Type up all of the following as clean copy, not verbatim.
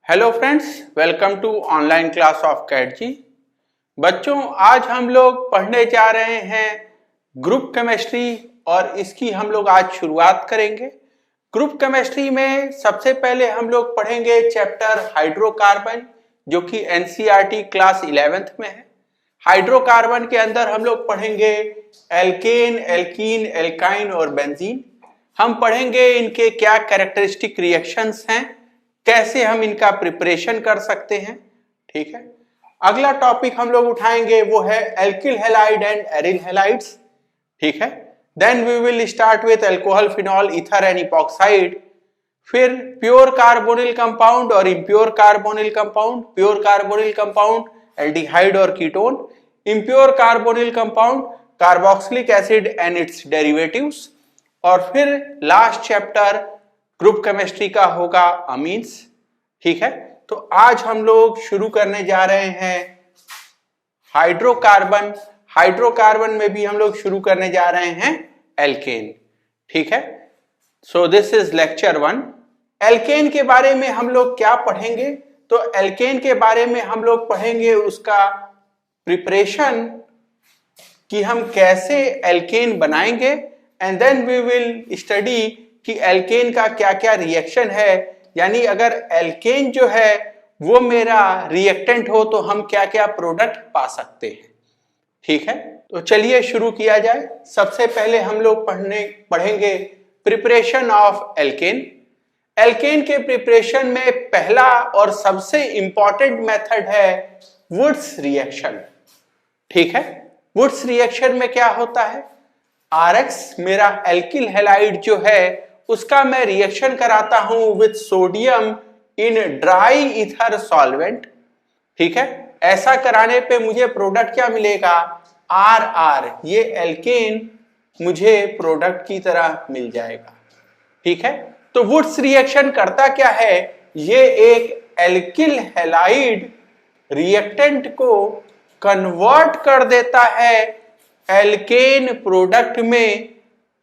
Hello friends, welcome to online class of कैट जी। बच्चों, आज हम लोग पढ़ने जा रहे हैं ग्रुप केमिस्ट्री और इसकी हम लोग आज शुरुआत करेंगे। ग्रुप केमिस्ट्री में सबसे पहले हम लोग पढ़ेंगे चैप्टर हाइड्रोकार्बन, जो कि एनसीईआरटी क्लास 11th में है। हाइड्रोकार्बन के अंदर हम लोग पढ़ेंगे एल्केन, एल्कीन, एल्काइन और बेंजीन। हम पढ़ेंगे इनके क्या कैरेक्टरिस्टिक रिएक्शंस हैं, कैसे हम इनका प्रिपरेशन कर सकते हैं। ठीक है, अगला टॉपिक हम लोग उठाएंगे वो है alkyl halide and aryl halides. ठीक है, then we will start with alcohol, phenol, ether and epoxide. फिर प्योर कार्बोनिल कंपाउंड और impure carbonyl compound, pure carbonyl compound aldehyde और ketone, impure carbonyl compound carboxylic acid and its derivatives, और फिर last chapter group chemistry का होगा amines. ठीक है, तो आज हम लोग शुरू करने जा रहे हैं हाइड्रोकार्बन। हाइड्रोकार्बन में भी हम लोग शुरू करने जा रहे हैं एल्केन। ठीक है, so this is lecture 1। Alkane के बारे में हम लोग क्या पढ़ेंगे? तो एल्केन के बारे में हम लोग पढ़ेंगे उसका प्रिपरेशन, कि हम कैसे एल्केन बनाएंगे, and then we will study कि एल्केन का क्या क्या रिएक्शन है। यानी अगर एल्केन जो है वो मेरा रिएक्टेंट हो तो हम क्या क्या प्रोडक्ट पा सकते हैं। ठीक है, तो चलिए शुरू किया जाए। सबसे पहले हम लोग पढ़ेंगे प्रिपरेशन ऑफ एल्केन। एल्केन के प्रिपरेशन में पहला और सबसे इंपॉर्टेंट मेथड है वुड्स रिएक्शन। ठीक है, वुड्स रिएक्शन में क्या होता है, RX मेरा एल्किल हैलाइड जो है उसका मैं रिएक्शन कराता हूं with sodium in dry ether solvent. ठीक है, ऐसा कराने पे मुझे प्रोडक्ट क्या मिलेगा, RR। ये एल्केन मुझे प्रोडक्ट की तरह मिल जाएगा। ठीक है, तो वुड्स रिएक्शन करता क्या है, ये एक एल्किल हैलाइड रिएक्टेंट को कन्वर्ट कर देता है एल्केन प्रोडक्ट में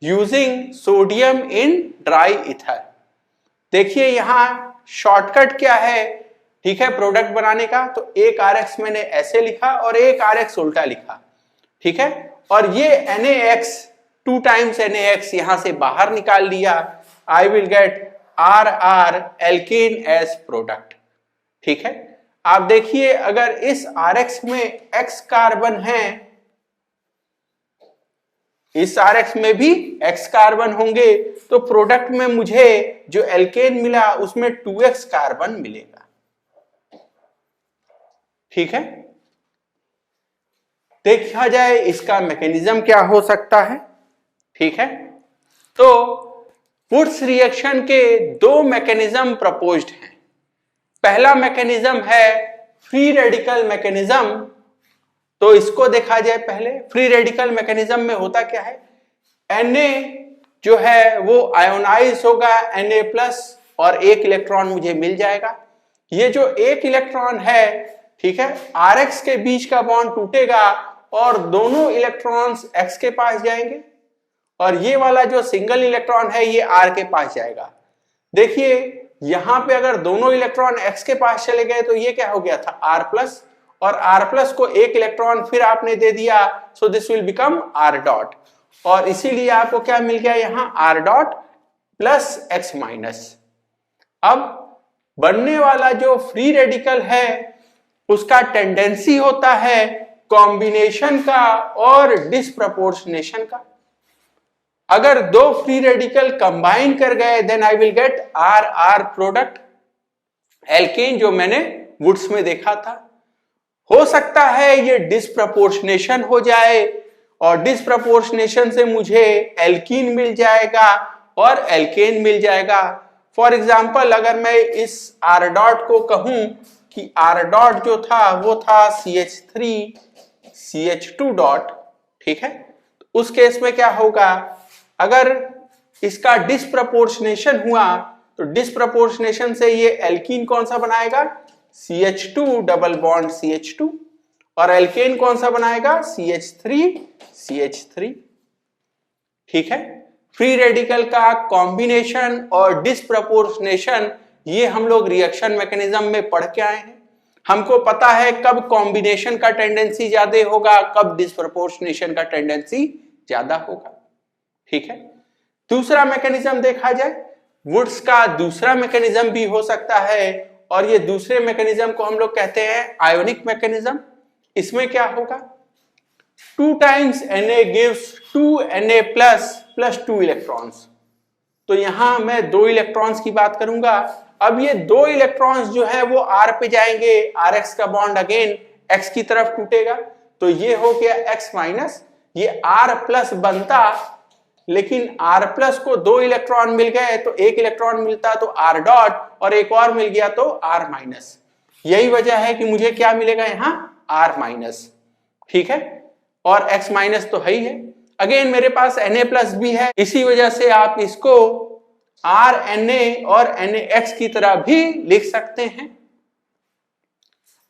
यूजिंग सोडियम इन ड्राई ईथर। देखिए यहां शॉर्टकट क्या है, ठीक है, प्रोडक्ट बनाने का। तो एक RX मैंने ऐसे लिखा और एक RX उल्टा लिखा। ठीक है, और ये NaX 2 टाइम्स NaX यहां से बाहर निकाल लिया। I will get RR alkane as product. ठीक है, आप देखिए अगर इस RX में X कार्बन है, इस RX में भी X कार्बन होंगे, तो प्रोडक्ट में मुझे जो एल्केन मिला उसमें 2X कार्बन मिलेगा। ठीक है, देखा जाए इसका मैकेनिज्म क्या हो सकता है। ठीक है, तो वुड्स रिएक्शन के 2 मैकेनिज्म प्रपोज्ड हैं। पहला मैकेनिज्म है फ्री रेडिकल मैकेनिज्म। तो इसको देखा जाए पहले। फ्री रेडिकल मैकेनिज्म में होता क्या है, Na जो है वो आयोनाइज होगा Na+ और 1 इलेक्ट्रॉन मुझे मिल जाएगा। ये जो 1 इलेक्ट्रॉन है, ठीक है, RX के बीच का बॉन्ड टूटेगा और दोनों इलेक्ट्रॉन्स X के पास जाएंगे, और ये वाला जो सिंगल इलेक्ट्रॉन है ये R के पास जाएगा। देखिए यहां पे अगर दोनों इलेक्ट्रॉन X के पास चले गए तो ये क्या हो गया था, R+, और R+ को 1 इलेक्ट्रॉन फिर आपने दे दिया, सो दिस विल बिकम R.। और इसीलिए आपको क्या मिल गया यहां, R.+ X-। अब बनने वाला जो फ्री रेडिकल है उसका टेंडेंसी होता है कॉम्बिनेशन का और डिसप्रपोर्शनेशन का। अगर 2 फ्री रेडिकल कंबाइन कर गए then I will get RR product, alkane जो मैंने वुड्स में देखा था। हो सकता है ये डिसप्रपोर्शनेशन हो जाए और डिसप्रपोर्शनेशन से मुझे एल्कीन मिल जाएगा और एल्केन मिल जाएगा। फॉर एग्जांपल अगर मैं इस R.+ को कहूं कि R.+ जो था वो था CH3 CH2. ठीक है, उस केस में क्या होगा, अगर इसका डिसप्रपोर्शनेशन हुआ तो डिसप्रपोर्शनेशन से ये एल्कीन कौन सा बनाएगा, CH2 डबल बॉन्ड CH2, और एल्केन कौन सा बनाएगा, CH3 CH3। ठीक है, फ्री रेडिकल का कॉम्बिनेशन और डिसप्रपोर्शनेशन ये हम लोग रिएक्शन मैकेनिज्म में पढ़ के आए हैं। हमको पता है कब कॉम्बिनेशन का टेंडेंसी ज्यादा होगा, कब डिस्प्रपोर्शनेशन का टेंडेंसी ज्यादा होगा। ठीक है, दूसरा मैकेनिज्म देखा जाए, वुड्स का दूसरा मैकेनिज्म भी हो सकता है और ये दूसरे मैकेनिज्म को हम लोग कहते हैं आयोनिक मैकेनिज्म। इसमें क्या होगा, 2 times Na gives 2 Na plus 2 electrons. तो यहां मैं 2 इलेक्ट्रॉन्स की बात करूंगा। अब ये 2 इलेक्ट्रॉन्स जो है वो R पे जाएंगे, RX का बॉन्ड अगेन X की तरफ टूटेगा, तो ये हो गया X माइनस, ये R प्लस बनता, लेकिन R प्लस को 2 इलेक्ट्रॉन मिल गए तो 1 इलेक्ट्रॉन मिलता तो R डॉट, और एक और मिल गया तो R माइनस। यही वजह है कि मुझे क्या मिलेगा यहाँ R माइनस। ठीक है, और X माइनस तो है ही है। अगेन मेरे पास Na प्लस भी है, इसी वजह से आप इसको RNA और NaX की तरह भी लिख सकते हैं।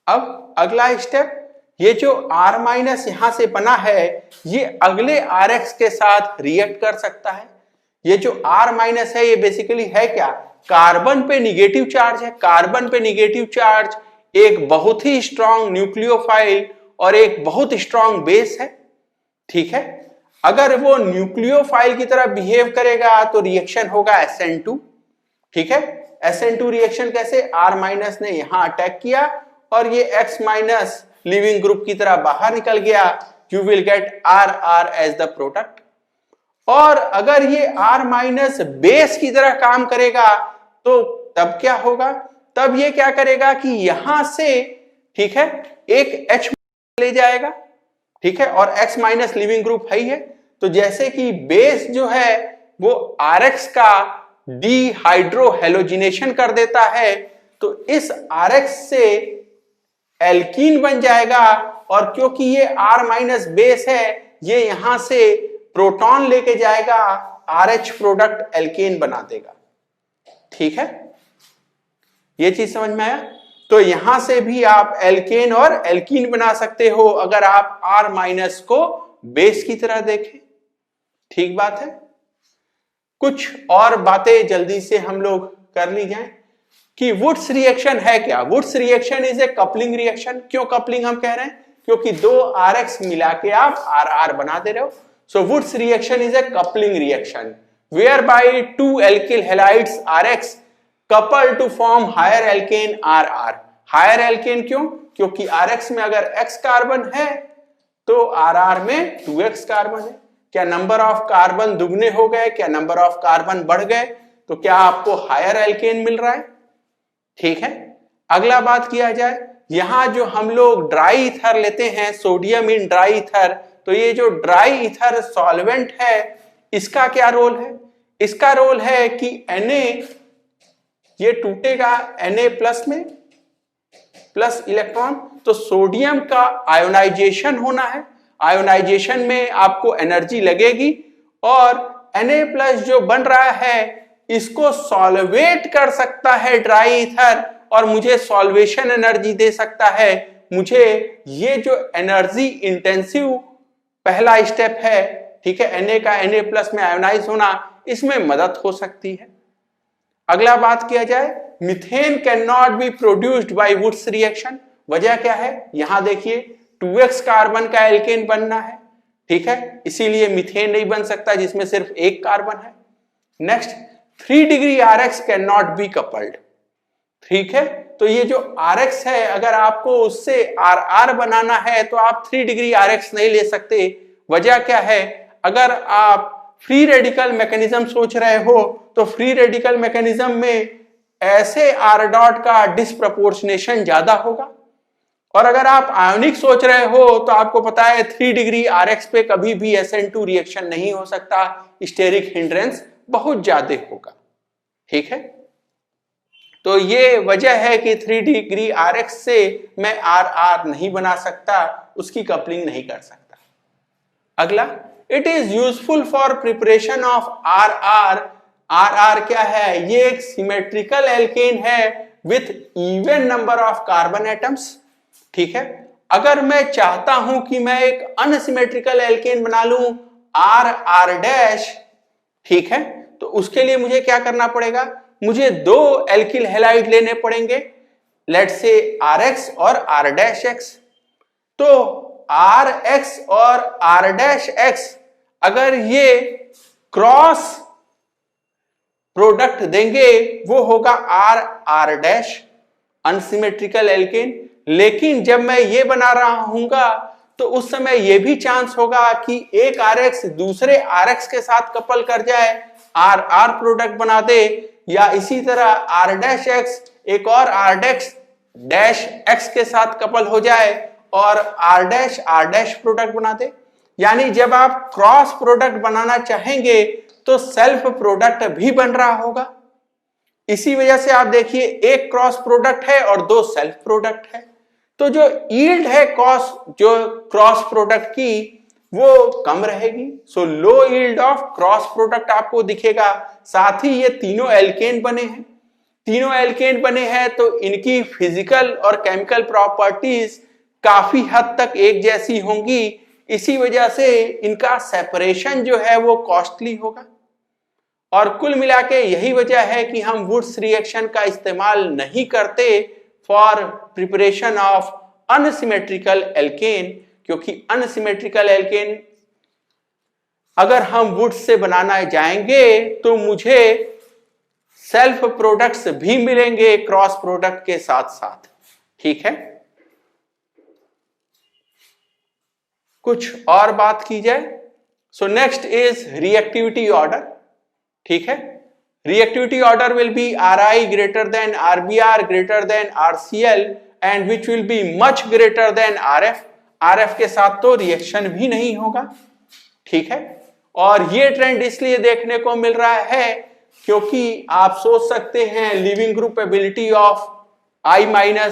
अब अगला स्टेप, ये जो R माइनस यहां से बना है ये अगले RX के साथ रिएक्ट कर सकता है। ये जो R माइनस है ये बेसिकली है क्या, कार्बन पे निगेटिव चार्ज है। कार्बन पे निगेटिव चार्ज एक बहुत ही स्ट्रॉन्ग न्यूक्लियोफाइल और एक बहुत स्ट्रॉन्ग बेस है। ठीक है, अगर वो न्यूक्लियोफाइल की तरह बिहेव करेगा तो रिएक्शन होगा SN2। ठीक है, SN2 रिएक्शन कैसे, R माइनस ने यहां अटैक किया और ये X माइनस लिविंग ग्रुप की तरह बाहर निकल गया, you will get RR as the product. और अगर ये R माइनस बेस की तरह काम करेगा तो तब क्या होगा, तब ये क्या करेगा कि यहां से, ठीक है, एक H ले जाएगा। ठीक है, और X माइनस लिविंग ग्रुप है ही है, तो जैसे कि बेस जो है वो RX का डिहाइड्रोहेलोजिनेशन कर देता है, तो इस RX से एल्कीन बन जाएगा, और क्योंकि ये R माइनस बेस है ये यहां से प्रोटॉन लेके जाएगा, RH प्रोडक्ट एल्केन बना देगा। ठीक है, ये चीज समझ में आया। तो यहां से भी आप एल्केन और एल्कीन बना सकते हो अगर आप R माइनस को बेस की तरह देखें। ठीक बात है, कुछ और बातें जल्दी से हम लोग कर ली जाए कि वुड्स रिएक्शन है क्या। Woods reaction is a coupling reaction. क्यों कपलिंग हम कह रहे हैं, क्योंकि 2 RX मिला के आप RR बना दे रहे हो। So Wurtz reaction is a coupling reaction where by 2 alkyl halides RX coupled to form higher alkane RR। Higher alkane क्यों, क्योंकि RX में अगर X कार्बन है तो RR में 2X कार्बन है। क्या नंबर ऑफ कार्बन दुगने हो गए, क्या नंबर ऑफ कार्बन बढ़ गए, तो क्या आपको हायर एल्केन मिल रहा है। ठीक है, अगला बात किया जाए, यहां जो हम लोग ड्राई ईथर लेते हैं, सोडियम इन ड्राई ईथर, तो ये जो ड्राई ईथर सॉल्वेंट है इसका क्या रोल है, इसका रोल है कि Na ये टूटेगा Na प्लस में, प्लस इलेक्ट्रॉन, तो सोडियम का आयोनाइजेशन होना है। आयोनाइजेशन में आपको एनर्जी लगेगी और Na प्लस जो बन रहा है इसको सॉल्वेट कर सकता है ड्राई ईथर और मुझे सॉल्वेशन एनर्जी दे सकता है। मुझे ये जो एनर्जी इंटेंसिव पहला स्टेप है, ठीक है, Na का Na प्लस में आयोनाइज होना, इसमें मदद हो सकती है। अगला बात किया जाए, methane can not be produced by Wurtz reaction. वजह क्या है, यहां देखिए 2x कार्बन का एल्केन बनना है। ठीक है, इसीलिए मीथेन नहीं बन सकता जिसमें सिर्फ एक कार्बन है। Next, 3 degree RX can not be coupled. ठीक है, तो ये जो RX है अगर आपको उससे RR बनाना है तो आप 3 डिग्री RX नहीं ले सकते। वजह क्या है, अगर आप फ्री रेडिकल मैकेनिज्म सोच रहे हो तो फ्री रेडिकल मैकेनिज्म में ऐसे R डॉट का डिस्प्रपोर्शनेशन ज्यादा होगा, और अगर आप आयोनिक सोच रहे हो तो आपको पता है 3 डिग्री RX पे कभी भी SN2 रिएक्शन नहीं हो सकता, स्टेरिक हिंड्रेंस बहुत ज्यादा होगा। ठीक है, तो ये वजह है कि 3 डिग्री RX से मैं RR नहीं बना सकता, उसकी कपलिंग नहीं कर सकता। अगला, it is useful for preparation of RR। RR क्या है, ये एक सिमेट्रिकल एल्केन है with even number of carbon atoms. ठीक है, अगर मैं चाहता हूं कि मैं एक अनसिमेट्रिकल एल्केन बना लूं RR डैश, ठीक है, तो उसके लिए मुझे क्या करना पड़ेगा, मुझे दो एल्किल हैलाइड लेने पड़ेंगे, लेट्स से RX और R'(X). तो RX और R'(X) अगर ये क्रॉस प्रोडक्ट देंगे वो होगा R अनसिमेट्रिकल एल्केन। लेकिन जब मैं ये बना रहा हूंगा तो उस समय ये भी चांस होगा कि एक RX दूसरे RX के साथ कपल कर जाए, R प्रोडक्ट बना दे, या इसी तरह R'(X) एक और R'(X) के साथ कपल हो जाए और R' प्रोडक्ट बना दे। यानी जब आप क्रॉस प्रोडक्ट बनाना चाहेंगे तो सेल्फ प्रोडक्ट भी बन रहा होगा। इसी वजह से आप देखिए एक क्रॉस प्रोडक्ट है और दो सेल्फ प्रोडक्ट है, तो जो यील्ड है क्रॉस प्रोडक्ट की वो कम रहेगी। सो लो यील्ड ऑफ क्रॉस प्रोडक्ट आपको दिखेगा। साथ ही ये तीनों एल्केन बने हैं, तीनों एल्केन बने हैं तो इनकी फिजिकल और केमिकल प्रॉपर्टीज काफी हद तक एक जैसी होंगी। इसी वजह से इनका सेपरेशन जो है वो कॉस्टली होगा। और कुल मिला के यही वजह है कि हम वुड्स रिएक्शन का इस्तेमाल नहीं करते for preparation of unsymmetrical alkane, क्योंकि अनसिमेट्रिकल एल्केन अगर हम वुड्स से बनाना जाएंगे तो मुझे सेल्फ प्रोडक्ट्स भी मिलेंगे क्रॉस प्रोडक्ट के साथ साथ। ठीक है, कुछ और बात की जाए। So next is reactivity order. ठीक है, reactivity order will be Ri greater than Rbr greater than Rcl and which will be much greater than Rf। Rf के साथ तो रिएक्शन भी नहीं होगा। ठीक है, और ये ट्रेंड इसलिए देखने को मिल रहा है क्योंकि आप सोच सकते हैं leaving group ability of I-,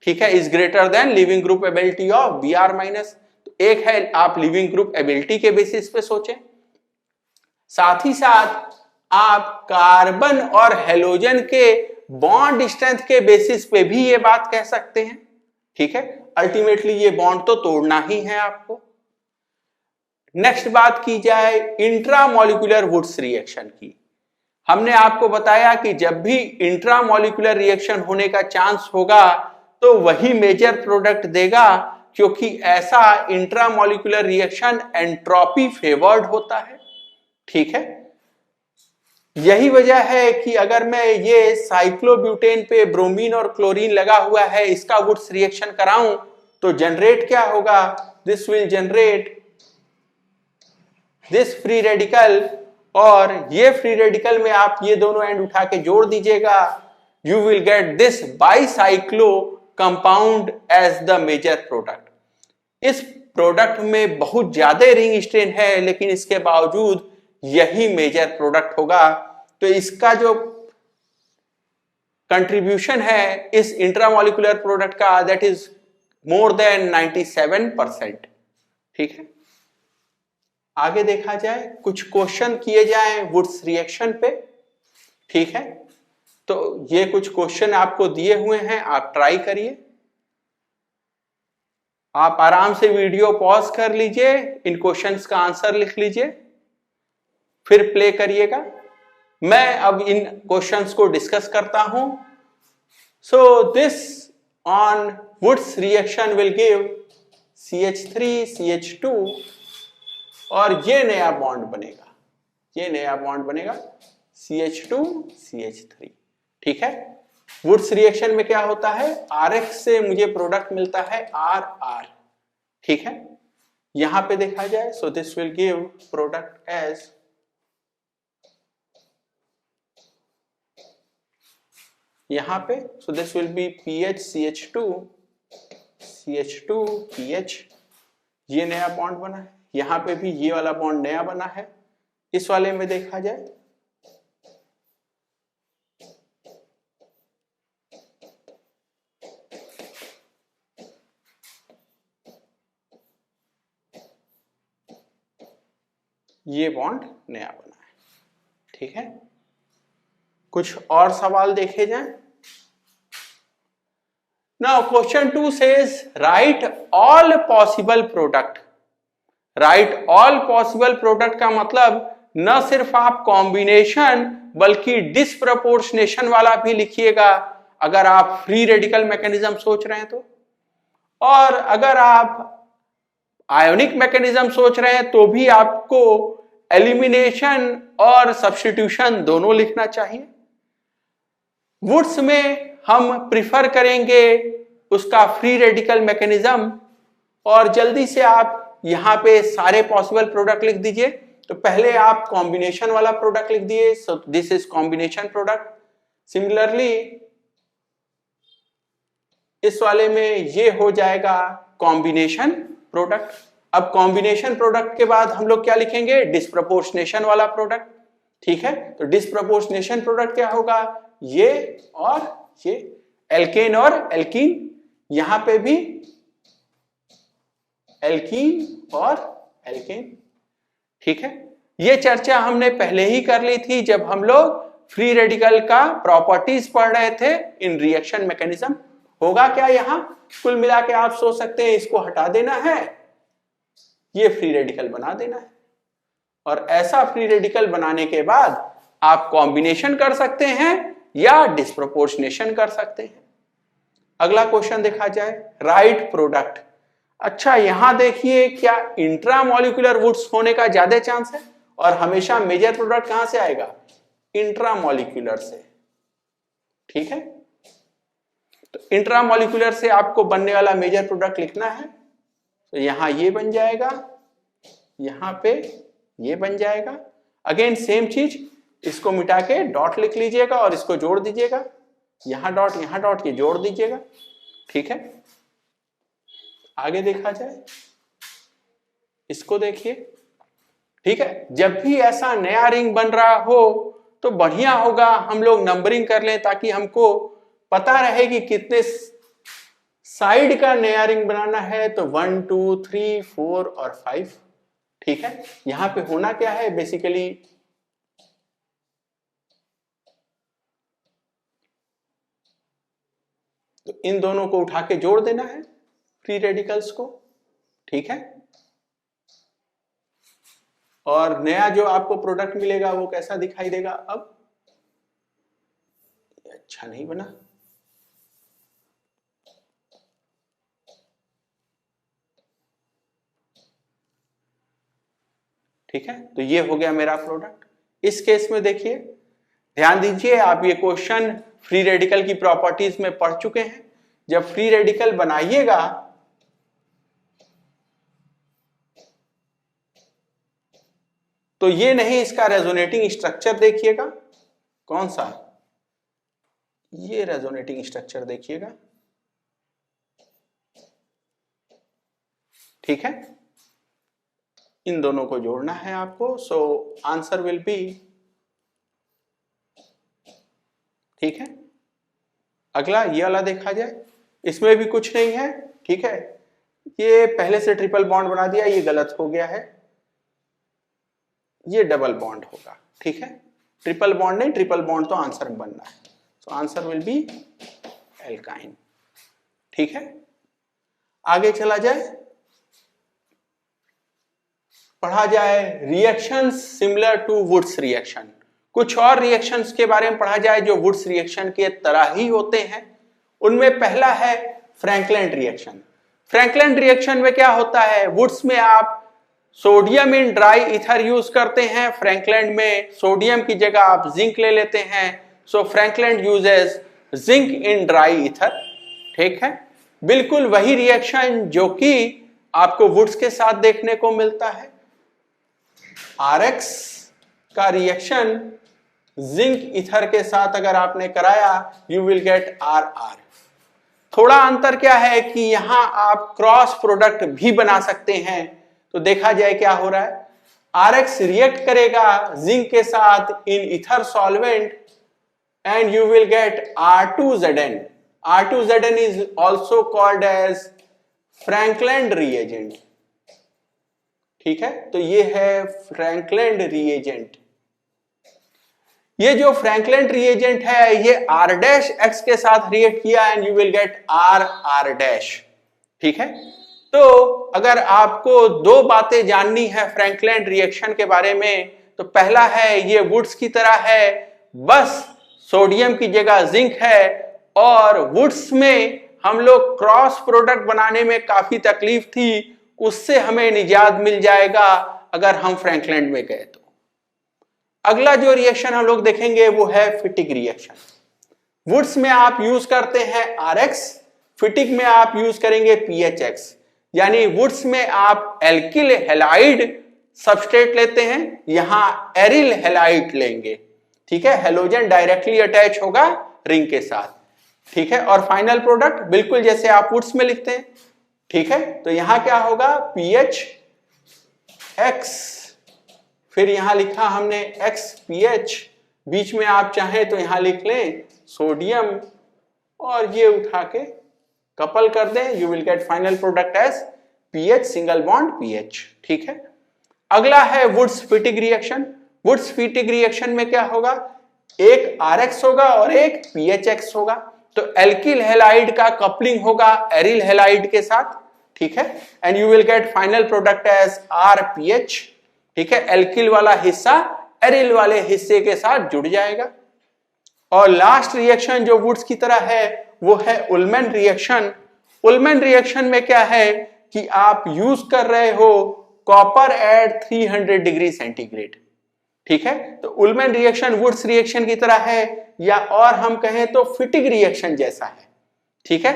ठीक है, is greater than leaving group ability of Br-। तो एक है आप लिविंग ग्रुप एबिलिटी के बेसिस पे सोचें, साथ ही साथ आप कार्बन और हेलोजन के बॉन्ड स्ट्रेंथ के बेसिस पे भी ये बात कह सकते हैं। ठीक है, अल्टीमेटली ये बॉन्ड तो तोड़ना ही है आपको। नेक्स्ट बात की जाए इंट्रामोलिकुलर वुड्स रिएक्शन की। हमने आपको बताया कि जब भी इंट्रामोलिकुलर रिएक्शन होने का चांस होगा तो वही मेजर प्रोडक्ट देगा, क्योंकि ऐसा इंट्रामोलिकुलर रिएक्शन एंट्रोपी फेवर्ड होता है। ठीक है, यही वजह है कि अगर मैं ये साइक्लोब्यूटेन पे ब्रोमीन और क्लोरीन लगा हुआ है इसका वुड्स रिएक्शन कराऊं तो जनरेट क्या होगा, this will generate this free radical, और ये फ्री रेडिकल में आप ये दोनों एंड उठा के जोड़ दीजिएगा, you will get this bicyclo compound as the major product. इस प्रोडक्ट में बहुत ज्यादा रिंग स्ट्रेन है लेकिन इसके बावजूद यही मेजर प्रोडक्ट होगा। तो इसका जो कंट्रीब्यूशन है इस इंट्रामोलिकुलर प्रोडक्ट का दैट इज मोर देन 97%। ठीक है, आगे देखा जाए, कुछ क्वेश्चन किए जाएं वुड्स रिएक्शन पे। ठीक है, तो ये कुछ क्वेश्चन आपको दिए हुए हैं, आप ट्राई करिए। आप आराम से वीडियो पॉज कर लीजिए, इन क्वेश्चंस का आंसर लिख लीजिए, फिर प्ले करिएगा। मैं अब इन क्वेश्चंस को डिस्कस करता हूं। So this on Wurtz reaction will give CH3CH2 और ये नया बॉन्ड बनेगा, ये नया बॉन्ड बनेगा CH2CH3। ठीक है, वुड्स रिएक्शन में क्या होता है, RX से मुझे प्रोडक्ट मिलता है RR। ठीक है, यहां पे देखा जाए, so this will give product as यहां पे, so this will be PHCH2 CH2 PH, ये नया बॉन्ड बना है। यहां पे भी ये वाला बॉन्ड नया बना है। इस वाले में देखा जाए, ये बॉन्ड नया बना है। ठीक है, कुछ और सवाल देखे जाएं। Now question 2 says right all possible product. Right all possible product का मतलब न सिर्फ आप कॉम्बिनेशन बल्कि डिस्प्रपोर्शनेशन वाला भी लिखिएगा अगर आप फ्री रेडिकल मैकेनिज्म सोच रहे हैं तो, और अगर आप आयोनिक मैकेनिज्म सोच रहे हैं तो भी आपको एलिमिनेशन और सब्स्टिट्यूशन दोनों लिखना चाहिए। वुड्स में हम प्रिफर करेंगे उसका फ्री रेडिकल मैकेनिज्म, और जल्दी से आप यहां पे सारे पॉसिबल प्रोडक्ट लिख दीजिए। तो पहले आप कॉम्बिनेशन वाला प्रोडक्ट लिख दिए, सो this is combination product. Similarly इस वाले में ये हो जाएगा कॉम्बिनेशन प्रोडक्ट। अब कॉम्बिनेशन प्रोडक्ट के बाद हम लोग क्या लिखेंगे, डिस्प्रपोर्शनेशन वाला प्रोडक्ट। ठीक है, तो डिस्प्रपोर्शनेशन प्रोडक्ट क्या होगा, ये और ये, एल्केन और एल्कीन, यहां पे भी एल्कीन और एल्केन। ठीक है, ये चर्चा हमने पहले ही कर ली थी जब हम लोग फ्री रेडिकल का प्रॉपर्टीज पढ़ रहे थे इन रिएक्शन मैकेनिज्म। होगा क्या यहां, कुल मिला के आप सोच सकते हैं इसको हटा देना है, ये फ्री रेडिकल बना देना है, और ऐसा फ्री रेडिकल बनाने के बाद आप कॉम्बिनेशन कर सकते हैं या डिस्प्रपोर्शनेशन कर सकते हैं। अगला क्वेश्चन देखा जाए, राइट प्रोडक्ट। अच्छा, यहां देखिए क्या इंट्रामोलिकुलर वुड्स होने का ज्यादा चांस है, और हमेशा मेजर प्रोडक्ट कहां से आएगा, इंट्रामोलिकुलर से। ठीक है, तो इंट्रामोलिकुलर से आपको बनने वाला मेजर प्रोडक्ट लिखना है, तो यहां ये बन जाएगा, यहां पे ये बन जाएगा। अगेन सेम चीज, इसको मिटा के डॉट लिख लीजिएगा और इसको जोड़ दीजिएगा, यहां डॉट ये जोड़ दीजिएगा। ठीक है, आगे देखा जाए, इसको देखिए। ठीक है, जब भी ऐसा नया रिंग बन रहा हो तो बढ़िया होगा हम लोग नंबरिंग कर लें, ताकि हमको पता रहे कि कितने साइड का नया रिंग बनाना है। तो 1 2 3 4 और 5। ठीक है, यहां पे होना क्या है, बेसिकली तो इन दोनों को उठा के जोड़ देना है फ्री रेडिकल्स को। ठीक है, और नया जो आपको प्रोडक्ट मिलेगा वो कैसा दिखाई देगा। अब अच्छा नहीं बना, ठीक है, तो ये हो गया मेरा प्रोडक्ट। इस केस में देखिए, ध्यान दीजिए, आप ये क्वेश्चन फ्री रेडिकल की प्रॉपर्टीज में पढ़ चुके हैं। जब फ्री रेडिकल बनाइएगा तो ये नहीं, इसका रेजोनेटिंग स्ट्रक्चर देखिएगा, कौन सा, ये रेजोनेटिंग स्ट्रक्चर देखिएगा। ठीक है, इन दोनों को जोड़ना है आपको, सो आंसर विल बी। ठीक है, अगला ये वाला देखा जाए, इसमें भी कुछ नहीं है। ठीक है, ये पहले से ट्रिपल बॉन्ड बना दिया, ये गलत हो गया है, ये डबल बॉन्ड होगा। ठीक है, ट्रिपल बॉन्ड नहीं, ट्रिपल बॉन्ड तो आंसर में बनना है, so answer will be alkyne. ठीक है, आगे चला जाए, पढ़ा जाए reactions similar to Wurtz reaction. कुछ और रिएक्शंस के बारे में पढ़ा जाए जो वुड्स रिएक्शन के तरह ही होते हैं। उनमें पहला है फ्रैंकलैंड रिएक्शन। फ्रैंकलैंड रिएक्शन में क्या होता है, वुड्स में आप सोडियम इन ड्राई ईथर यूज करते हैं, फ्रैंकलैंड में सोडियम की जगह आप जिंक ले लेते हैं, so Frankland uses zinc in dry ether. ठीक है, बिल्कुल वही रिएक्शन जो कि आपको वुड्स के साथ देखने को मिलता है। आरएक्स का रिएक्शन जिंक ईथर के साथ अगर आपने कराया, you will get R R. थोड़ा अंतर क्या है कि यहां आप क्रॉस प्रोडक्ट भी बना सकते हैं। तो देखा जाए क्या हो रहा है, आरएक्स रिएक्ट करेगा जिंक के साथ in ether solvent and you will get R2Zn। R2Zn is also called as Frankland reagent. ठीक है, तो ये है फ्रैंकलैंड रिएजेंट। ये जो फ्रैंकलैंड रिएजेंट है ये R' के साथ रिएक्ट किया and you will gate R'। ठीक है, तो अगर आपको दो बातें जाननी है फ्रैंकलैंड रिएक्शन के बारे में, तो पहला है ये वुड्स की तरह है, बस सोडियम की जगह जिंक है, और वुड्स में हम लोग क्रॉस प्रोडक्ट बनाने में काफी तकलीफ थी, उससे हमें निजात मिल जाएगा अगर हम फ्रैंकलैंड में गए तो। अगला जो रिएक्शन हम लोग देखेंगे वो है फिटिक रिएक्शन। वुड्स में आप यूज करते हैं RX, फिटिक में आप यूज करेंगे PHX, यानी वुड्स में आप एल्किल हैलाइड सबस्ट्रेट लेते हैं, यहां एरिल हैलाइड लेंगे, ठीक है, हेलोजन डायरेक्टली अटैच होगा रिंग के साथ, ठीक है, और फाइनल प्रोडक्ट बिल्कुल जैसे आप वुड्स में लिखते हैं, ठीक है। तो यहां क्या होगा PHX, फिर यहां लिखा हमने XPH, बीच में आप चाहें तो यहां लिख लें सोडियम, और ये उठा के कपल कर दें, you will get final product as PH single bond PH, ठीक है। अगला है Wurtz Fittig reaction. Wurtz Fittig reaction में क्या होगा, एक RX होगा और एक PHX होगा, तो एल्किल हैलाइड का कपलिंग होगा एरिल हैलाइड के साथ, ठीक है, and you will get final product as RPH, ठीक है, एल्किल वाला हिस्सा एरिल वाले हिस्से के साथ जुड़ जाएगा। और लास्ट रिएक्शन जो वुड्स की तरह है वो है उल्मन रिएक्शन। उल्मन रिएक्शन में क्या है कि आप यूज कर रहे हो कॉपर एट 300 डिग्री सेंटीग्रेड, ठीक है, तो उल्मन रिएक्शन वुड्स रिएक्शन की तरह है, या और हम कहें तो फिटिक रिएक्शन जैसा है, ठीक है।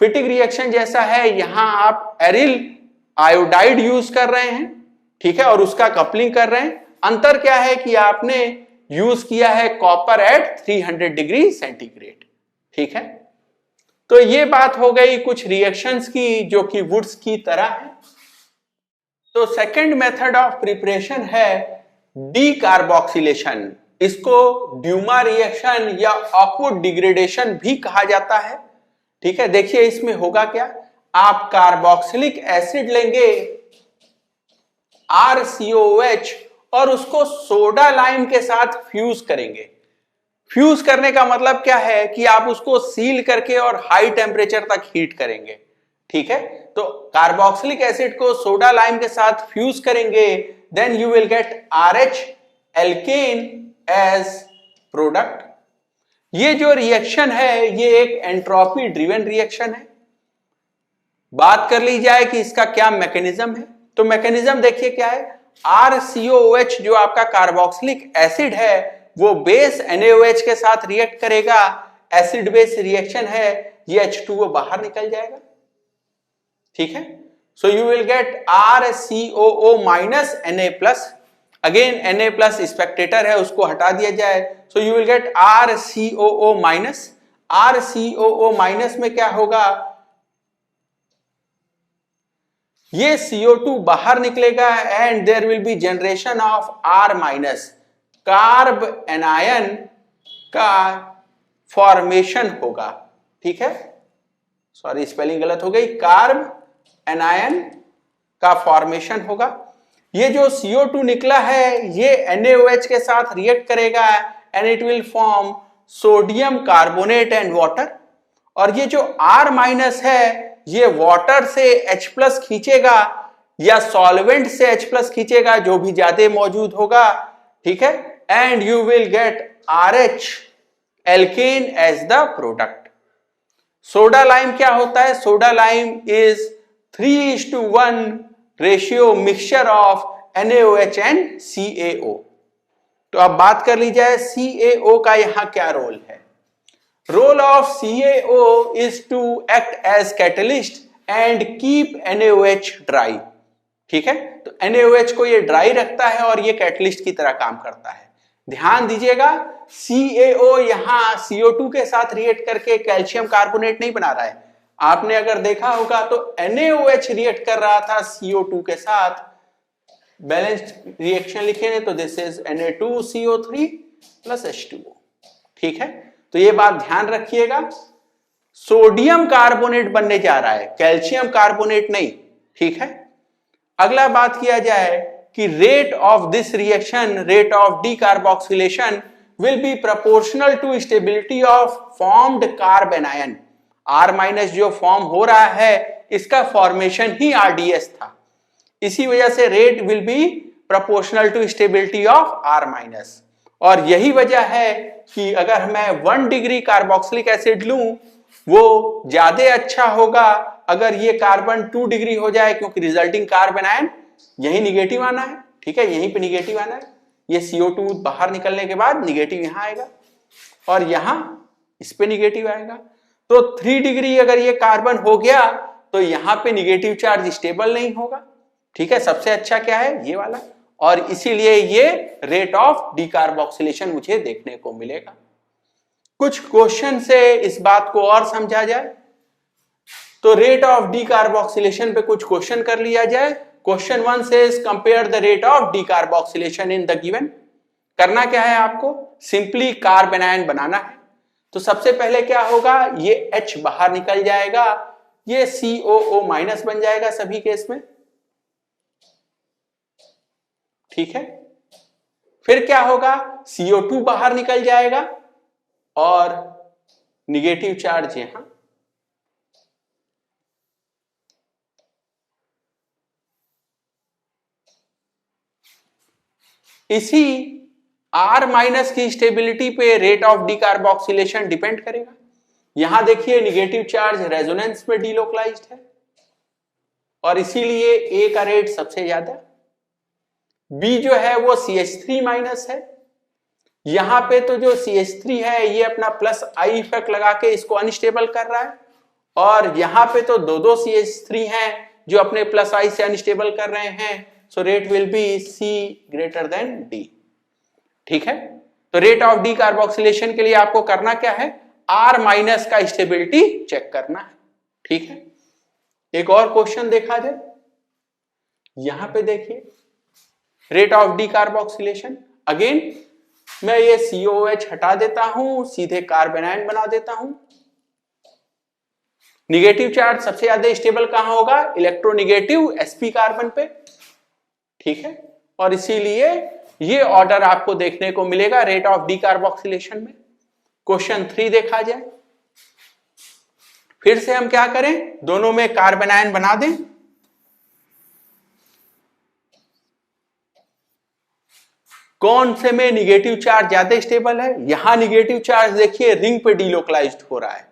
फिटिक रिएक्शन जैसा है, यहां आप एरिल आयोडाइड यूज कर रहे हैं, ठीक है, और उसका कपलिंग कर रहे हैं। अंतर क्या है कि आपने यूज किया है कॉपर एट 300 डिग्री सेंटीग्रेड, ठीक है। तो ये बात हो गई कुछ रिएक्शंस की जो कि वुड्स की तरह है। तो सेकंड मेथड ऑफ प्रिपरेशन है डीकार्बोक्सिलेशन, इसको ड्यूमा रिएक्शन या ऑकवुड डिग्रेडेशन भी कहा जाता है, ठीक है। देखिए इसमें होगा क्या, आप कार्बोक्सिलिक एसिड लेंगे RCOH और उसको सोडा लाइम के साथ फ्यूज करेंगे। फ्यूज करने का मतलब क्या है कि आप उसको सील करके और हाई टेम्परेचर तक हीट करेंगे, ठीक है। तो कार्बोक्सिलिक एसिड को सोडा लाइम के साथ फ्यूज करेंगे, then you will get RH alkane as product. ये जो रिएक्शन है ये एक एंट्रोपी ड्रिवन रिएक्शन है। बात कर ली जाए कि इसका क्या मैकेनिज्म है, तो मैकेनिज्म देखिए क्या है, RCOH जो आपका कार्बोक्सिलिक एसिड है वो बेस NaOH के साथ रिएक्ट करेगा, एसिड बेस रिएक्शन है, ये H2O बाहर निकल जाएगा, ठीक है। So you will get RCOO minus Na+, again Na+ spectator है उसको हटा दिया जाए, so you will get RCOO minus. RCOO minus में क्या होगा, ये CO2 बाहर निकलेगा and there will be generation of R minus, carbanion का फॉर्मेशन होगा, ठीक है, सॉरी स्पेलिंग गलत हो गई, कार्ब एनायन का फॉर्मेशन होगा। ये जो CO2 निकला है ये NaOH के साथ रिएक्ट करेगा and it will form sodium carbonate and water, और ये जो R माइनस है ये वाटर से H+ खींचेगा या सॉल्वेंट से H+ खींचेगा, जो भी ज्यादा मौजूद होगा, ठीक है, and you will get RH alkane as the product. Soda lime क्या होता है, soda lime is 3:1 ratio mixture of NaOH and CaO। तो अब बात कर ली जाए CaO का यहां क्या रोल है। Role of CaO is to act as catalyst and keep NaOH dry, ठीक है, तो NaOH को ये ड्राई रखता है और ये कैटलिस्ट की तरह काम करता है। ध्यान दीजिएगा CaO यहां CO2 के साथ रिएक्ट करके कैल्शियम कार्बोनेट नहीं बना रहा है, आपने अगर देखा होगा तो NaOH रिएक्ट कर रहा था CO2 के साथ, बैलेंस्ड रिएक्शन लिखेंगे तो this is Na2CO3 plus H2O, ठीक है। तो ये बात ध्यान रखिएगा, सोडियम कार्बोनेट बनने जा रहा है, कैल्शियम कार्बोनेट नहीं, ठीक है। अगला बात किया जाए कि rate of this reaction, rate of decarboxylation will be proportional to stability of formed carbanion. R- जो फॉर्म हो रहा है इसका फॉर्मेशन ही RDS था, इसी वजह से rate will be proportional to stability of R minus. और यही वजह है कि अगर मैं 1 डिग्री कार्बोक्सिलिक एसिड लूं वो ज्यादा अच्छा होगा अगर ये कार्बन 2 डिग्री हो जाए, क्योंकि रिजल्टिंग कार्बन आयन यही निगेटिव आना है। ठीक है, यहीं पे निगेटिव आना है। ये CO2 बाहर निकलने के बाद निगेटिव यहां आएगा और यहां इस पे निगेटिव आएगा। तो 3 डिग्री अगर ये कार्बन हो गया तो यहां पे निगेटिव चार्ज स्टेबल नहीं होगा। ठीक है, सबसे अच्छा क्या है ये वाला, और इसीलिए ये रेट ऑफ डीकार्बोक्सिलेशन मुझे देखने को मिलेगा। कुछ क्वेश्चन से इस बात को और समझा जाए तो रेट ऑफ डीकार्बोक्सिलेशन पे कुछ क्वेश्चन कर लिया जाए। Question 1 says compare the rate of decarboxylation in the given. करना क्या है आपको, सिंपली कार्बन आयन बनाना है। तो सबसे पहले क्या होगा, ये H बाहर निकल जाएगा, ये COO माइनस बन जाएगा सभी केस में। ठीक है, फिर क्या होगा, CO2 बाहर निकल जाएगा और निगेटिव चार्ज यहां। इसी R माइनस की स्टेबिलिटी पे रेट ऑफ डीकार्बोक्सिलेशन डिपेंड करेगा। यहां देखिए निगेटिव चार्ज रेजोनेंस में डीलोकलाइज्ड है और इसीलिए A का रेट सबसे ज्यादा। B जो है वो CH3 माइनस है। यहां पे तो जो CH3 है ये अपना प्लस I इफेक्ट लगा के इसको अनस्टेबल कर रहा है, और यहां पे तो दो CH3 हैं जो अपने प्लस I से अनस्टेबल कर रहे हैं। So rate will B C greater than D। ठीक है, तो रेट ऑफ डीकार्बोक्सिलेशन के लिए आपको करना क्या है, R माइनस का स्टेबिलिटी चेक करना है। ठीक है, एक और क्वेश्चन देखा जाए। यहां पे देखिए रेट ऑफ डीकार्बोक्सिलेशन, अगेन मैं ये COH हटा देता हूं, सीधे कार्बन आयन बना देता हूं। निगेटिव चार्ज सबसे ज्यादा स्टेबल कहां होगा, इलेक्ट्रोनिगेटिव sp कार्बन पे। ठीक है, और इसीलिए ये ऑर्डर आपको देखने को मिलेगा रेट ऑफ डीकार्बोक्सिलेशन में। क्वेश्चन 3 देखा जाए। फिर से हम क्या करें, दोनों में कार्बन आयन बना दें। कौन से में निगेटिव चार्ज ज्यादा स्टेबल है, यहां निगेटिव चार्ज देखिए रिंग पे डीलोकलाइज्ड हो रहा है।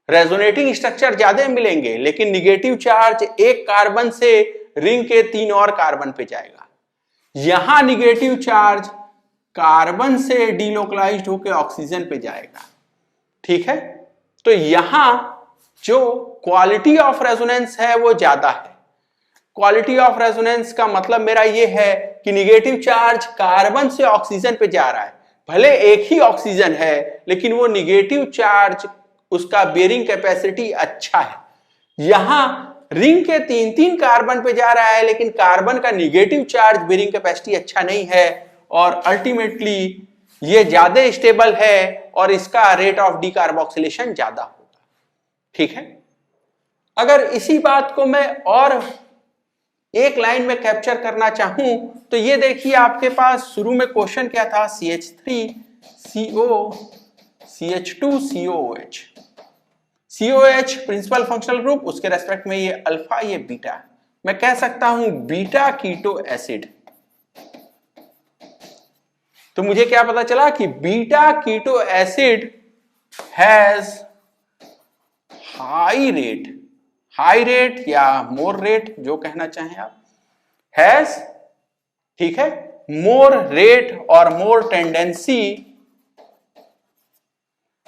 रेजोनेटिंग स्ट्रक्चर ज्यादा मिलेंगे लेकिन निगेटिव चार्ज एक कार्बन से रिंग के 3 और कार्बन पे जाएगा। यहां निगेटिव चार्ज कार्बन से डीलोकलाइज्ड होकर ऑक्सीजन पे जाएगा। ठीक है, तो यहां जो क्वालिटी ऑफ रेजोनेंस है वो ज्यादा है। क्वालिटी ऑफ रेजोनेंस का मतलब मेरा ये है कि निगेटिव चार्ज कार्बन से ऑक्सीजन पे जा रहा है, भले एक ही ऑक्सीजन है लेकिन वो निगेटिव चार्ज उसका बेयरिंग कैपेसिटी अच्छा है। यहां रिंग के 3-3 कार्बन पे जा रहा है लेकिन कार्बन का निगेटिव चार्ज बेयरिंग कैपेसिटी अच्छा नहीं है, और अल्टीमेटली ये ज्यादा स्टेबल है और इसका रेट ऑफ डीकार्बोक्सिलेशन ज्यादा होगा। ठीक है, अगर इसी बात को मैं और एक लाइन में कैप्चर करना चाहूं तो ये देखिए आपके पास शुरू में क्वेश्चन क्या था, CH3 CO CH2 COOH। COH principal functional group, उसके रेस्पेक्ट में ये अल्फा ये बीटा। मैं कह सकता हूं बीटा कीटो एसिड। तो मुझे क्या पता चला कि beta keto acid has high rate या मोर रेट, जो कहना चाहें आप, हैज, ठीक है, मोर रेट और मोर टेंडेंसी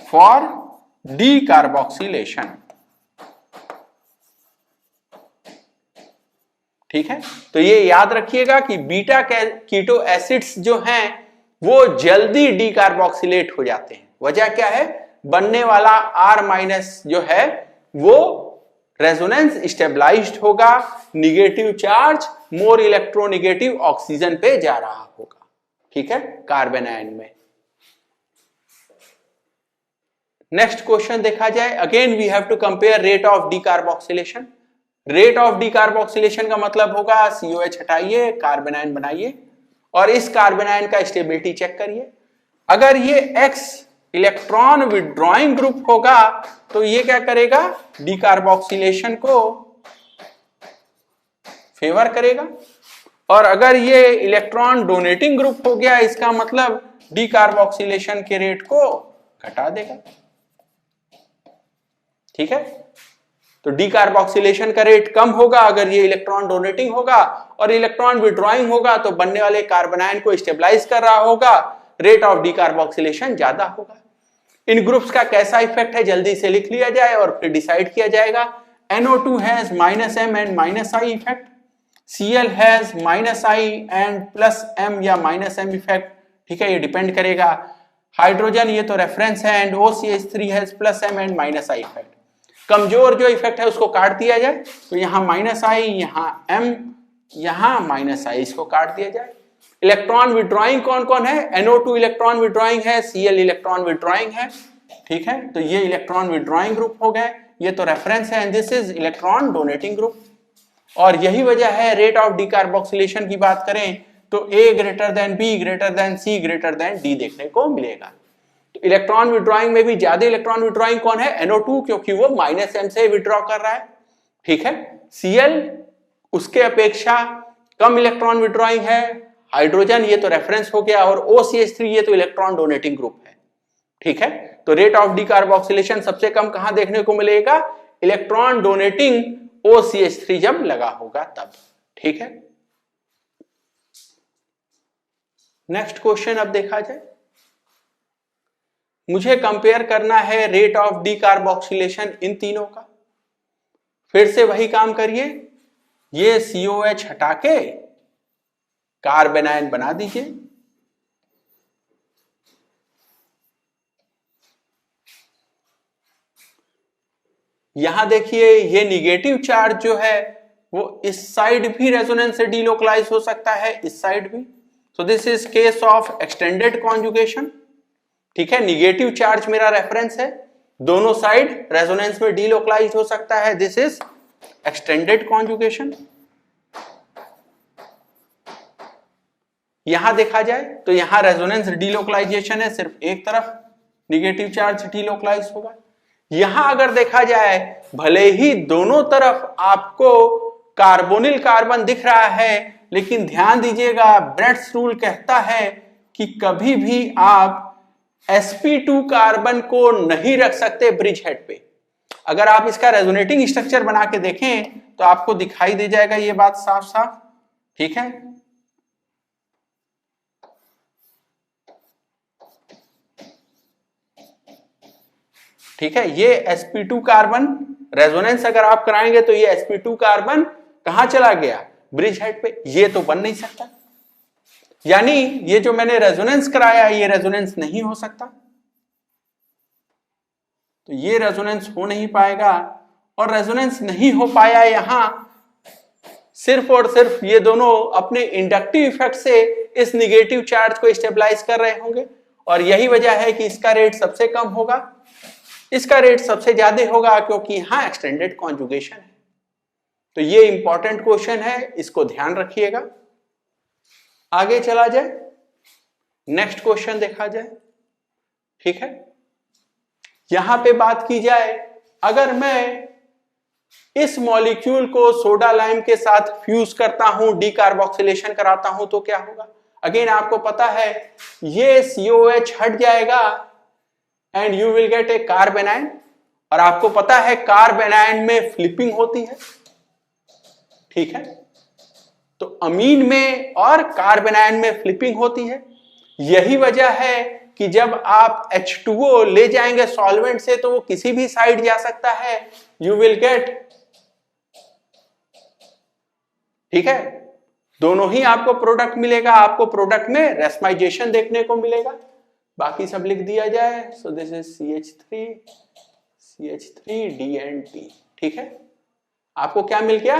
फॉर डीकार्बोक्सिलेशन। ठीक है, तो ये याद रखिएगा कि बीटा कीटो एसिड्स जो हैं वो जल्दी डीकार्बोक्सिलेट हो जाते हैं। वजह क्या है, बनने वाला R माइनस जो है वो रेजोनेंस स्टेबलाइज्ड होगा, negative charge more electronegative oxygen पे जा रहा होगा। ठीक है, कार्बन आयन में। नेक्स्ट क्वेश्चन देखा जाए। Again we have to compare rate of decarboxylation. Rate of decarboxylation का मतलब होगा COH हटाइए, कार्बन आयन बनाइए और इस कार्बन आयन का स्टेबिलिटी चेक करिए। अगर ये X इलेक्ट्रॉन विड्रॉइंग ग्रुप होगा तो ये क्या करेगा, डीकार्बोक्सिलेशन को फेवर करेगा। और अगर ये इलेक्ट्रॉन डोनेटिंग ग्रुप हो गया, इसका मतलब डीकार्बोक्सिलेशन के रेट को घटा देगा। ठीक है, तो डीकार्बोक्सिलेशन का रेट कम होगा अगर ये इलेक्ट्रॉन डोनेटिंग होगा, और इलेक्ट्रॉन विड्रॉइंग होगा तो बनने वाले कार्बन आयन को स्टेबलाइज कर रहा होगा, रेट ऑफ डीकार्बोक्सिलेशन ज्यादा होगा। इन ग्रुप्स का कैसा इफेक्ट है जल्दी से लिख लिया जाए और फिर डिसाइड किया जाएगा। NO2 has -M and -I effect, Cl has -I and +M या -M इफेक्ट। ठीक है, ये डिपेंड करेगा। हाइड्रोजन ये तो रेफरेंस है, and OCH3 has +M and -I effect. कमजोर जो इफेक्ट है उसको काट दिया जाए, तो यहाँ -I, यहाँ M, यहाँ -I, इसको काट दिया जाए। इलेक्ट्रॉन विड्रॉइंग कौन कौन है? NO2 इलेक्ट्रॉन विड्रॉइंग है, Cl इलेक्ट्रॉन विड्रॉइंग है। ठीक है, तो ये इलेक्ट्रॉन विड्रॉइंग ग्रुप हो गए, ये तो रेफरेंस है, and this is electron donating group. और यही वजह है रेट ऑफ डीकार्बोक्सिलेशन की बात करें तो A greater than B greater than C greater than D देखने को मिलेगा। तो इलेक्ट्रॉन विड्रॉइंग में भी ज्यादा इलेक्ट्रॉन विड्रॉइंग कौन है? NO2, क्योंकि वो -M से विड्रॉ कर रहा है। ठीक है, Cl उसके अपेक्षा कम इलेक्ट्रॉन विड्रॉइंग है। हाइड्रोजन ये तो रेफरेंस हो गया, और OCH3 ये तो इलेक्ट्रॉन डोनेटिंग ग्रुप है। ठीक है, तो रेट ऑफ डीकार्बोक्सिलेशन सबसे कम कहां देखने को मिलेगा? इलेक्ट्रॉन डोनेटिंग OCH3 जब लगा होगा तब। ठीक है, नेक्स्ट क्वेश्चन अब देखा जाए। मुझे कंपेयर करना है रेट ऑफ डीकार्बोक्सिलेशन इन तीनों का। फिर से वही काम करिए, ये COH हटा के कार्बन आयन बना दीजिए। यहां देखिए, ये निगेटिव चार्ज जो है वो इस साइड भी रेजोनेंस से डीलोकलाइज हो सकता है, इस साइड भी। सो this is case of extended conjugation. ठीक है, निगेटिव चार्ज मेरा रेफरेंस है, दोनों साइड रेजोनेंस में डीलोकलाइज हो सकता है, दिस इज एक्सटेंडेड कॉन्जुगेशन। यहां देखा जाए तो यहां रेजोनेंस डीलोकलाइजेशन है, सिर्फ एक तरफ निगेटिव चार्ज डीलोकलाइज होगा। यहां अगर देखा जाए, भले ही दोनों तरफ आपको कार्बोनिल कार्बन दिख रहा है, लेकिन ध्यान दीजिएगा ब्रेड्स रूल कहता है कि कभी भी आप sp2 कार्बन को नहीं रख सकते ब्रिज हेड पे। अगर आप इसका रेजोनेटिंग स्ट्रक्चर बना के देखें तो आपको दिखाई दे जाएगा ये बात साफ साफ। ठीक है, ठीक है, ये sp2 कार्बन रेजोनेंस अगर आप कराएंगे तो ये sp2 कार्बन कहां चला गया? ब्रिज हेड पे। ये तो बन नहीं सकता, यानी ये जो मैंने रेजोनेंस कराया ये रेजोनेंस नहीं हो सकता, तो ये रेजोनेंस हो नहीं पाएगा। और रेजोनेंस नहीं हो पाया यहां सिर्फ और सिर्फ ये दोनों अपने इंडक्टिव इफेक्ट से इस निगेटिव चार्ज को स्टेबलाइज कर रहे होंगे, और यही वजह है कि इसका रेट सबसे कम होगा, इसका रेट सबसे ज्यादा होगा, क्योंकि यहां एक्सटेंडेड कॉन्जुगेशन है। तो ये इंपॉर्टेंट क्वेश्चन है, इसको ध्यान रखिएगा। आगे चला जाए, नेक्स्ट क्वेश्चन देखा जाए। ठीक है, यहां पे बात की जाए, अगर मैं इस मॉलिक्यूल को सोडा लाइम के साथ फ्यूज करता हूं, डीकार्बोक्सिलेशन कराता हूं, तो क्या होगा? अगेन आपको पता है ये COH हट जाएगा and you will gate A carbon ion, और आपको पता है कार्बन आयन में फ्लिपिंग होती है। ठीक है, तो अमीन में और कार्बन आयन में फ्लिपिंग होती है। यही वजह है कि जब आप H2O ले जाएंगे सॉल्वेंट से तो वो किसी भी साइड जा सकता है, यू विल गेट, ठीक है, दोनों ही आपको प्रोडक्ट मिलेगा। आपको प्रोडक्ट में रेस्माइजेशन देखने को मिलेगा। बाकी सब लिख दिया जाए, सो दिस इज CH3DNT। ठीक है, आपको क्या मिल गया?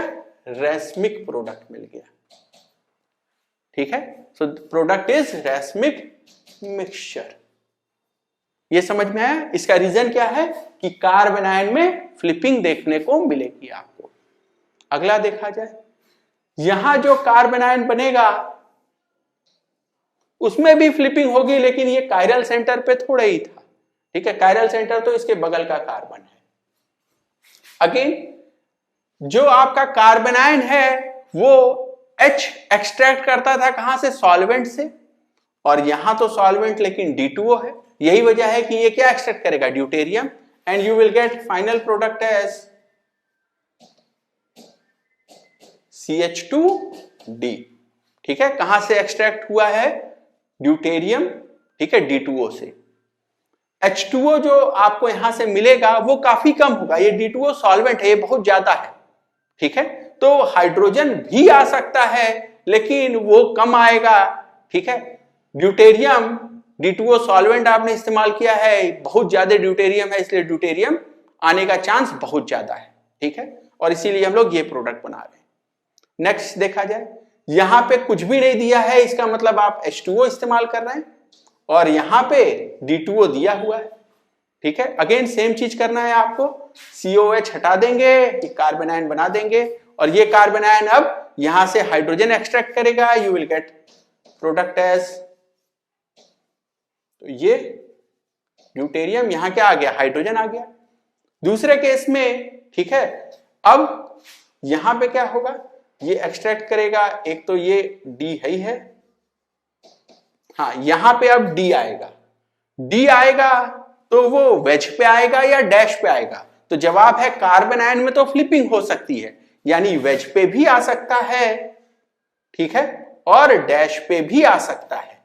रेस्मिक प्रोडक्ट मिल गया। ठीक है, so product is racemic mixture. ये समझ में आया? इसका रीजन क्या है कि कार्बन आयन में फ्लिपिंग देखने को मिलेगी आपको। अगला देखा जाए, यहां जो कार्बन आयन बनेगा उसमें भी फ्लिपिंग होगी, लेकिन ये कायरल सेंटर पे थोड़ा ही था। ठीक है, कायरल सेंटर तो इसके बगल का कार्बन है। अगेन जो आपका कार्बन आयन है वो H एक्सट्रैक्ट करता था कहां से? सॉल्वेंट से, और यहां तो सॉल्वेंट लेकिन D2O है, यही वजह है कि ये क्या एक्सट्रैक्ट करेगा? Deuterium, and you will get final product as CH2D। ठीक है, कहां से एक्सट्रैक्ट हुआ है? ड्यूटेरियम, ठीक है, D2O से। H2O जो आपको यहां से मिलेगा वो काफी कम होगा, ये D2O सॉल्वेंट है, ये बहुत ज्यादा है। ठीक है, तो हाइड्रोजन भी आ सकता है लेकिन वो कम आएगा। ठीक है, ड्यूटेरियम, D2O सॉल्वेंट आपने इस्तेमाल किया है, बहुत ज्यादा ड्यूटेरियम है, इसलिए ड्यूटेरियम आने का चांस बहुत ज्यादा है। ठीक है, और इसीलिए हम लोग ये प्रोडक्ट बना रहे हैं। नेक्स्ट देखा जाए, यहां पे कुछ भी नहीं दिया है, इसका मतलब आप H2O इस्तेमाल कर रहे हैं, और यहां पे D2O दिया हुआ है। ठीक है, अगेन सेम चीज करना है आपको, COH हटा देंगे, ये कार्बन आयन बना देंगे, और ये कार्बन आयन अब यहां से हाइड्रोजन एक्सट्रैक्ट करेगा, you will get product as, तो ये ड्यूटेरियम, यहां क्या आ गया? हाइड्रोजन आ गया। दूसरे केस में, ठीक है, अब यहां पे क्या होगा? ये एक्सट्रैक्ट करेगा, एक तो ये D है ही है, हाँ, यहां पे अब D आएगा। D आएगा तो वो वेज पे आएगा या डैश पे आएगा? तो जवाब है कार्बन आयन में तो फ्लिपिंग हो सकती है, यानी वेज पे भी आ सकता है, ठीक है, और डैश पे भी आ सकता है।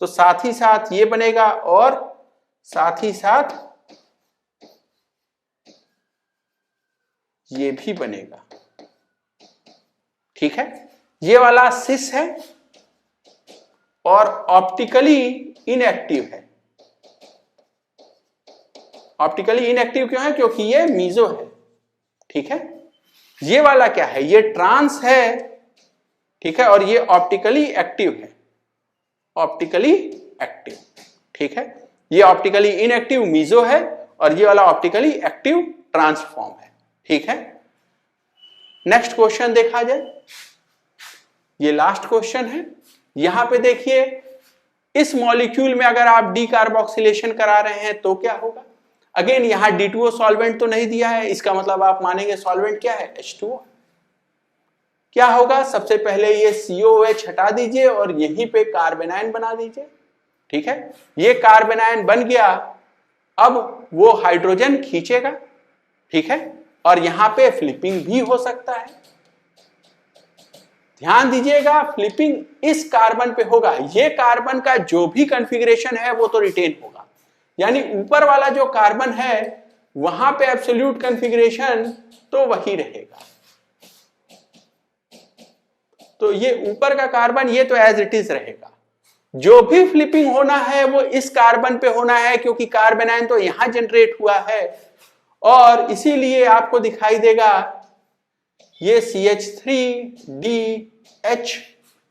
तो साथ ही साथ ये बनेगा और साथ ही साथ ये भी बनेगा। ठीक है, ये वाला सिस है और ऑप्टिकली इनएक्टिव है। ऑप्टिकली इनएक्टिव क्यों है? क्योंकि ये मीजो है। ठीक है, ये वाला क्या है? ये ट्रांस है। ठीक है, और ये ऑप्टिकली एक्टिव है, ऑप्टिकली एक्टिव। ठीक है, ये ऑप्टिकली इनएक्टिव मीजो है और ये वाला ऑप्टिकली एक्टिव ट्रांसफॉर्म है। ठीक है, नेक्स्ट क्वेश्चन देखा जाए, ये लास्ट क्वेश्चन है। यहां पे देखिए, इस मॉलिक्यूल में अगर आप डी कार्बोक्सिलेशन करा रहे हैं तो क्या होगा? अगेन यहां D2O सॉल्वेंट तो नहीं दिया है, इसका मतलब आप मानेंगे सॉल्वेंट क्या है? H2O। क्या होगा? सबसे पहले ये COH हटा दीजिए और यहीं पे कार्बन आयन बना दीजिए। ठीक है, ये कार्बन आयन बन गया, अब वो हाइड्रोजन खींचेगा। ठीक है, और यहां पे फ्लिपिंग भी हो सकता है। ध्यान दीजिएगा, फ्लिपिंग इस कार्बन पे होगा, ये कार्बन का जो भी कॉन्फ़िगरेशन है वो तो रिटेन होगा, यानी ऊपर वाला जो कार्बन है वहां पे एब्सोल्यूट कॉन्फ़िगरेशन तो वही रहेगा। तो ये ऊपर का कार्बन ये तो एज इट इज रहेगा, जो भी फ्लिपिंग होना है वो इस कार्बन पे होना है, क्योंकि कार्बन आयन तो यहां जनरेट हुआ है, और इसीलिए आपको दिखाई देगा ये CH3DH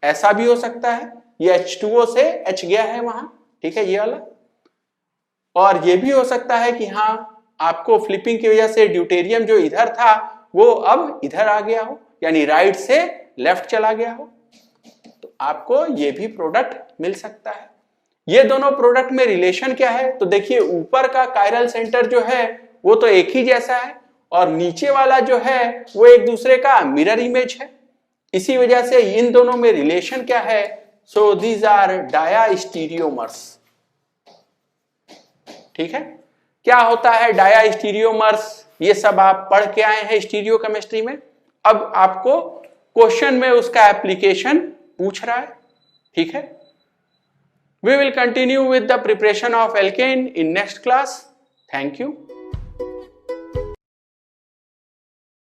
ऐसा भी हो सकता है, ये H2O से H गया है वहां। ठीक है, ये वाला, और ये भी हो सकता है कि हाँ आपको फ्लिपिंग की वजह से ड्यूटेरियम जो इधर था वो अब इधर आ गया हो, यानी राइट से लेफ्ट चला गया हो, तो आपको ये भी प्रोडक्ट मिल सकता है। ये दोनों प्रोडक्ट में रिलेशन क्या है? तो देखिए, ऊपर का कायरल सेंटर जो है वो तो एक ही जैसा है, और नीचे वाला जो है वो एक दूसरे का मिरर इमेज है। इसी वजह से इन दोनों में रिलेशन क्या है? So these are diastereomers. ठीक है, क्या होता है डायास्टीरियोमर्स? ये सब आप पढ़ के आए हैं स्टीरियो केमिस्ट्री में। अब आपको क्वेश्चन में उसका एप्लीकेशन पूछ रहा है। ठीक है, we will continue with the preparation of alkane in next class. Thank you.